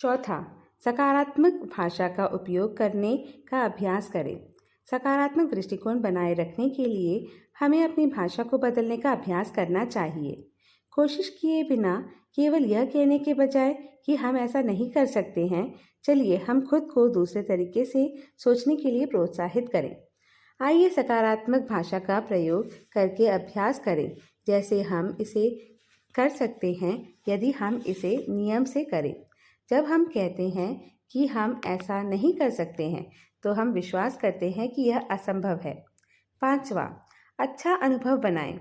चौथा, सकारात्मक भाषा का उपयोग करने का अभ्यास करें। सकारात्मक दृष्टिकोण बनाए रखने के लिए हमें अपनी भाषा को बदलने का अभ्यास करना चाहिए। कोशिश किए बिना केवल यह कहने के बजाय कि हम ऐसा नहीं कर सकते हैं, चलिए हम खुद को दूसरे तरीके से सोचने के लिए प्रोत्साहित करें। आइए सकारात्मक भाषा का प्रयोग करके अभ्यास करें, जैसे हम इसे कर सकते हैं यदि हम इसे नियम से करें। जब हम कहते हैं कि हम ऐसा नहीं कर सकते हैं, तो हम विश्वास करते हैं कि यह असंभव है। पांचवा, अच्छा अनुभव बनाएं।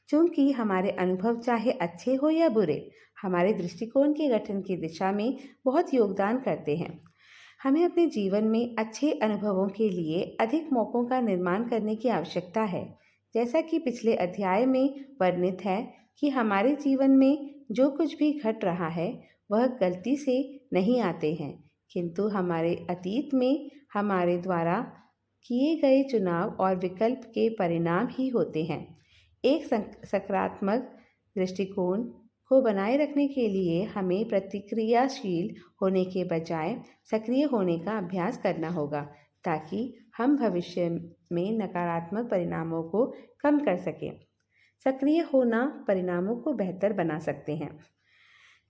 चूंकि हमारे अनुभव चाहे अच्छे हो या बुरे, हमारे दृष्टिकोण के गठन की दिशा में बहुत योगदान करते हैं। हमें अपने जीवन में अच्छे अनुभवों के लिए अधिक मौकों का निर्माण करने की आवश्यकता है। जैसा कि पिछले अध्याय में वर्णित है कि हमारे जीवन में जो कुछ भी घट रहा है वह गलती से नहीं आते हैं, किंतु हमारे अतीत में हमारे द्वारा किए गए चुनाव और विकल्प के परिणाम ही होते हैं। एक सकारात्मक दृष्टिकोण को बनाए रखने के लिए हमें प्रतिक्रियाशील होने के बजाय सक्रिय होने का अभ्यास करना होगा, ताकि हम भविष्य में नकारात्मक परिणामों को कम कर सकें। सक्रिय होना परिणामों को बेहतर बना सकते हैं।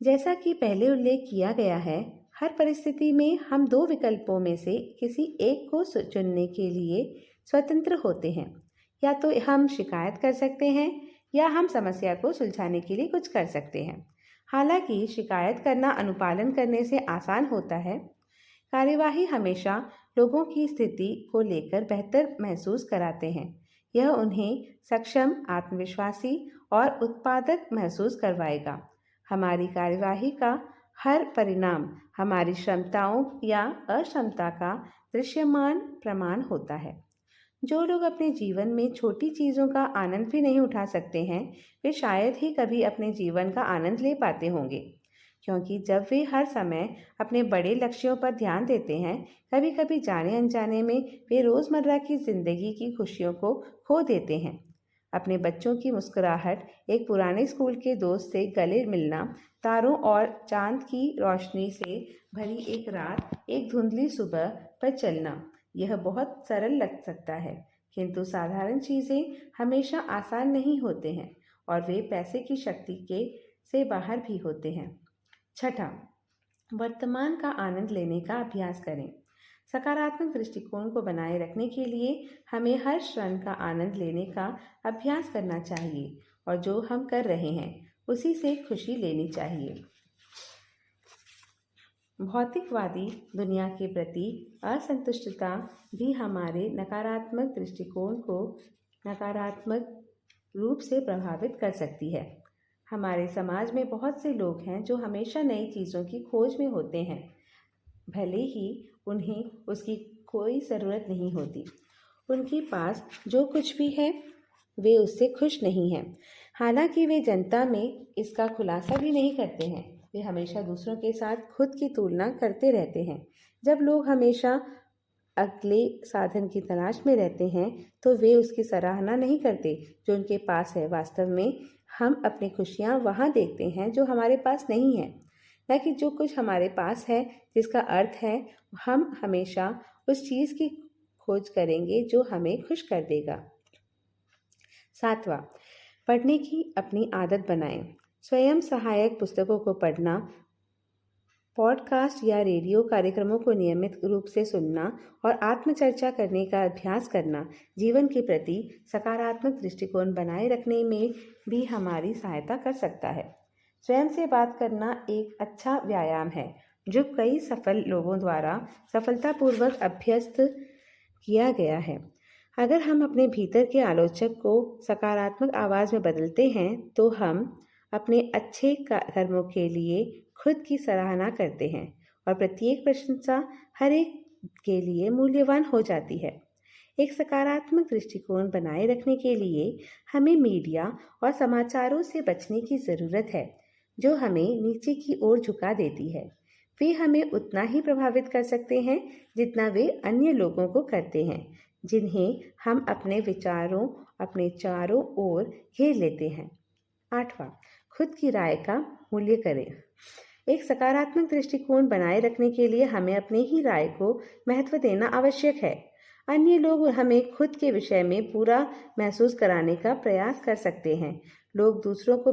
जैसा कि पहले उल्लेख किया गया है, हर परिस्थिति में हम दो विकल्पों में से किसी एक को चुनने के लिए स्वतंत्र होते हैं। या तो हम शिकायत कर सकते हैं या हम समस्या को सुलझाने के लिए कुछ कर सकते हैं। हालांकि शिकायत करना अनुपालन करने से आसान होता है, कार्यवाही हमेशा लोगों की स्थिति को लेकर बेहतर महसूस कराते हैं। यह उन्हें सक्षम, आत्मविश्वासी और उत्पादक महसूस करवाएगा। हमारी कार्यवाही का हर परिणाम हमारी क्षमताओं या अक्षमता का दृश्यमान प्रमाण होता है। जो लोग अपने जीवन में छोटी चीज़ों का आनंद भी नहीं उठा सकते हैं, वे शायद ही कभी अपने जीवन का आनंद ले पाते होंगे, क्योंकि जब वे हर समय अपने बड़े लक्ष्यों पर ध्यान देते हैं, कभी कभी जाने अनजाने में वे रोज़मर्रा की ज़िंदगी की खुशियों को खो देते हैं। अपने बच्चों की मुस्कुराहट, एक पुराने स्कूल के दोस्त से गले मिलना, तारों और चांद की रोशनी से भरी एक रात, एक धुंधली सुबह पर चलना, यह बहुत सरल लग सकता है, किंतु साधारण चीज़ें हमेशा आसान नहीं होते हैं और वे पैसे की शक्ति के से बाहर भी होते हैं। छठा, वर्तमान का आनंद लेने का अभ्यास करें। सकारात्मक दृष्टिकोण को बनाए रखने के लिए हमें हर क्षण का आनंद लेने का अभ्यास करना चाहिए और जो हम कर रहे हैं उसी से खुशी लेनी चाहिए। भौतिकवादी दुनिया के प्रति असंतुष्टता भी हमारे नकारात्मक दृष्टिकोण को नकारात्मक रूप से प्रभावित कर सकती है। हमारे समाज में बहुत से लोग हैं जो हमेशा नई चीज़ों की खोज में होते हैं, भले ही उन्हें उसकी कोई ज़रूरत नहीं होती। उनके पास जो कुछ भी है वे उससे खुश नहीं हैं। हालांकि वे जनता में इसका खुलासा भी नहीं करते हैं। वे हमेशा दूसरों के साथ खुद की तुलना करते रहते हैं। जब लोग हमेशा अगले साधन की तलाश में रहते हैं तो वे उसकी सराहना नहीं करते जो उनके पास है। वास्तव में हम अपनी खुशियाँ वहाँ देखते हैं जो हमारे पास नहीं है, न कि जो कुछ हमारे पास है, जिसका अर्थ है हम हमेशा उस चीज़ की खोज करेंगे जो हमें खुश कर देगा। सातवां, पढ़ने की अपनी आदत बनाएं। स्वयं सहायक पुस्तकों को पढ़ना, पॉडकास्ट या रेडियो कार्यक्रमों को नियमित रूप से सुनना और आत्मचर्चा करने का अभ्यास करना जीवन के प्रति सकारात्मक दृष्टिकोण बनाए रखने में भी हमारी सहायता कर सकता है। स्वयं से बात करना एक अच्छा व्यायाम है जो कई सफल लोगों द्वारा सफलतापूर्वक अभ्यस्त किया गया है। अगर हम अपने भीतर के आलोचक को सकारात्मक आवाज़ में बदलते हैं तो हम अपने अच्छे कर्मों के लिए खुद की सराहना करते हैं और प्रत्येक प्रशंसा हर एक के लिए मूल्यवान हो जाती है। एक सकारात्मक दृष्टिकोण बनाए रखने के लिए हमें मीडिया और समाचारों से बचने की ज़रूरत है जो हमें नीचे की ओर झुका देती है। वे हमें उतना ही प्रभावित कर सकते हैं जितना वे अन्य लोगों को करते हैं जिन्हें हम अपने विचारों अपने चारों ओर घेर लेते हैं। 8वां, खुद की राय का मूल्य करें। एक सकारात्मक दृष्टिकोण बनाए रखने के लिए हमें अपनी ही राय को महत्व देना आवश्यक है। अन्य लोग हमें खुद के विषय में बुरा महसूस कराने का प्रयास कर सकते हैं। लोग दूसरों को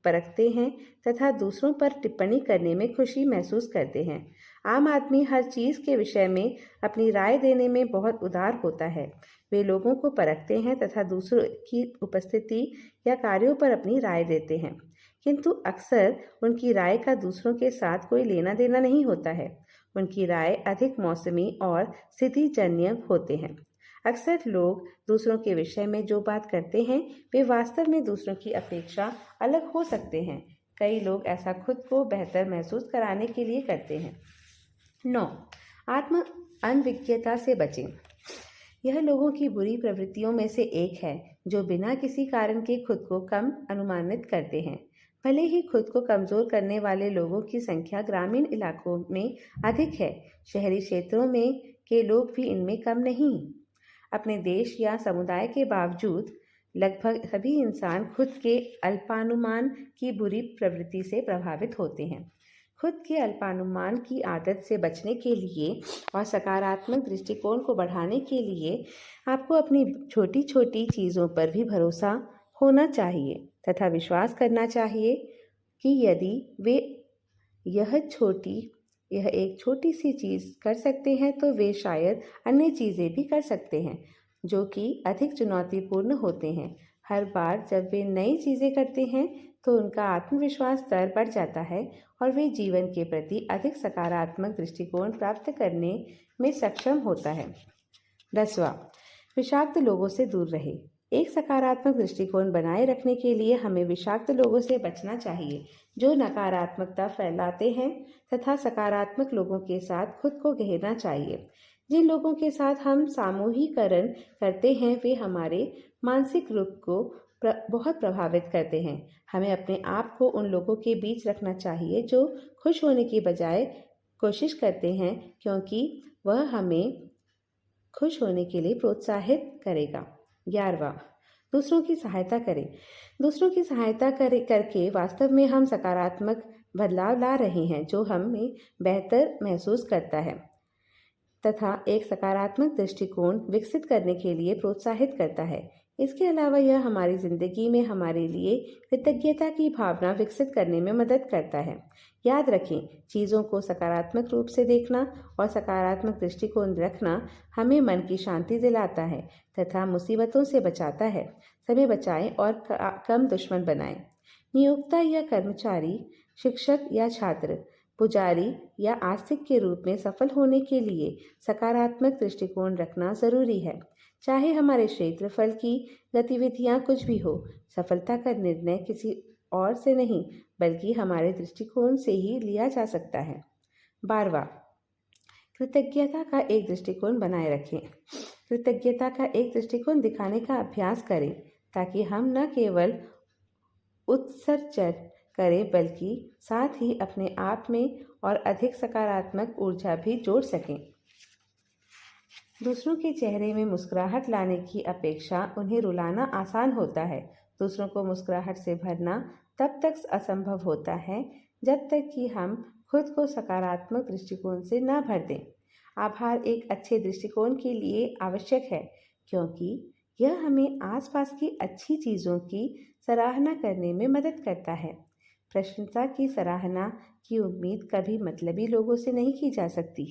परखते हैं तथा दूसरों पर टिप्पणी करने में खुशी महसूस करते हैं। आम आदमी हर चीज के विषय में अपनी राय देने में बहुत उदार होता है। वे लोगों को परखते हैं तथा दूसरों की उपस्थिति या कार्यों पर अपनी राय देते हैं, किंतु अक्सर उनकी राय का दूसरों के साथ कोई लेना देना नहीं होता है। उनकी राय अधिक मौसमी और स्थितिजन्य होते हैं। अक्सर लोग दूसरों के विषय में जो बात करते हैं वे वास्तव में दूसरों की अपेक्षा अलग हो सकते हैं। कई लोग ऐसा खुद को बेहतर महसूस कराने के लिए करते हैं। 9. आत्म अनभिज्ञता से बचें। यह लोगों की बुरी प्रवृत्तियों में से एक है जो बिना किसी कारण के खुद को कम अनुमानित करते हैं। भले ही खुद को कमजोर करने वाले लोगों की संख्या ग्रामीण इलाकों में अधिक है, शहरी क्षेत्रों में के लोग भी इनमें कम नहीं। अपने देश या समुदाय के बावजूद लगभग सभी इंसान खुद के अल्पानुमान की बुरी प्रवृत्ति से प्रभावित होते हैं। खुद के अल्पानुमान की आदत से बचने के लिए और सकारात्मक दृष्टिकोण को बढ़ाने के लिए आपको अपनी छोटी छोटी चीज़ों पर भी भरोसा होना चाहिए तथा विश्वास करना चाहिए कि यदि वे यह एक छोटी सी चीज़ कर सकते हैं तो वे शायद अन्य चीज़ें भी कर सकते हैं जो कि अधिक चुनौतीपूर्ण होते हैं। हर बार जब वे नई चीज़ें करते हैं तो उनका आत्मविश्वास स्तर बढ़ जाता है और वे जीवन के प्रति अधिक सकारात्मक दृष्टिकोण प्राप्त करने में सक्षम होता है। 10वां, विषाक्त लोगों से दूर रहे। एक सकारात्मक दृष्टिकोण बनाए रखने के लिए हमें विषाक्त लोगों से बचना चाहिए जो नकारात्मकता फैलाते हैं तथा सकारात्मक लोगों के साथ खुद को घेरना चाहिए। जिन लोगों के साथ हम सामूहिकरण करते हैं वे हमारे मानसिक रूप को बहुत प्रभावित करते हैं। हमें अपने आप को उन लोगों के बीच रखना चाहिए जो खुश होने की बजाय कोशिश करते हैं, क्योंकि वह हमें खुश होने के लिए प्रोत्साहित करेगा। 11वां, दूसरों की सहायता करें। दूसरों की सहायता करके वास्तव में हम सकारात्मक बदलाव ला रहे हैं जो हमें बेहतर महसूस करता है तथा एक सकारात्मक दृष्टिकोण विकसित करने के लिए प्रोत्साहित करता है। इसके अलावा यह हमारी जिंदगी में हमारे लिए कृतज्ञता की भावना विकसित करने में मदद करता है। याद रखें, चीज़ों को सकारात्मक रूप से देखना और सकारात्मक दृष्टिकोण रखना हमें मन की शांति दिलाता है तथा मुसीबतों से बचाता है। समय बचाएं और कम दुश्मन बनाएं। नियोक्ता या कर्मचारी, शिक्षक या छात्र, पुजारी या आस्तिक के रूप में सफल होने के लिए सकारात्मक दृष्टिकोण रखना जरूरी है। चाहे हमारे क्षेत्रफल की गतिविधियां कुछ भी हो, सफलता का निर्णय किसी और से नहीं बल्कि हमारे दृष्टिकोण से ही लिया जा सकता है। 12वां, कृतज्ञता का एक दृष्टिकोण बनाए रखें। कृतज्ञता का एक दृष्टिकोण दिखाने का अभ्यास करें ताकि हम न केवल उत्सर्जन करें बल्कि साथ ही अपने आप में और अधिक सकारात्मक ऊर्जा भी जोड़ सकें। दूसरों के चेहरे में मुस्कुराहट लाने की अपेक्षा उन्हें रुलाना आसान होता है। दूसरों को मुस्कुराहट से भरना तब तक असंभव होता है जब तक कि हम खुद को सकारात्मक दृष्टिकोण से न भर दें। आभार एक अच्छे दृष्टिकोण के लिए आवश्यक है क्योंकि यह हमें आसपास की अच्छी चीज़ों की सराहना करने में मदद करता है। प्रशंसा की सराहना की उम्मीद कभी मतलबी लोगों से नहीं की जा सकती।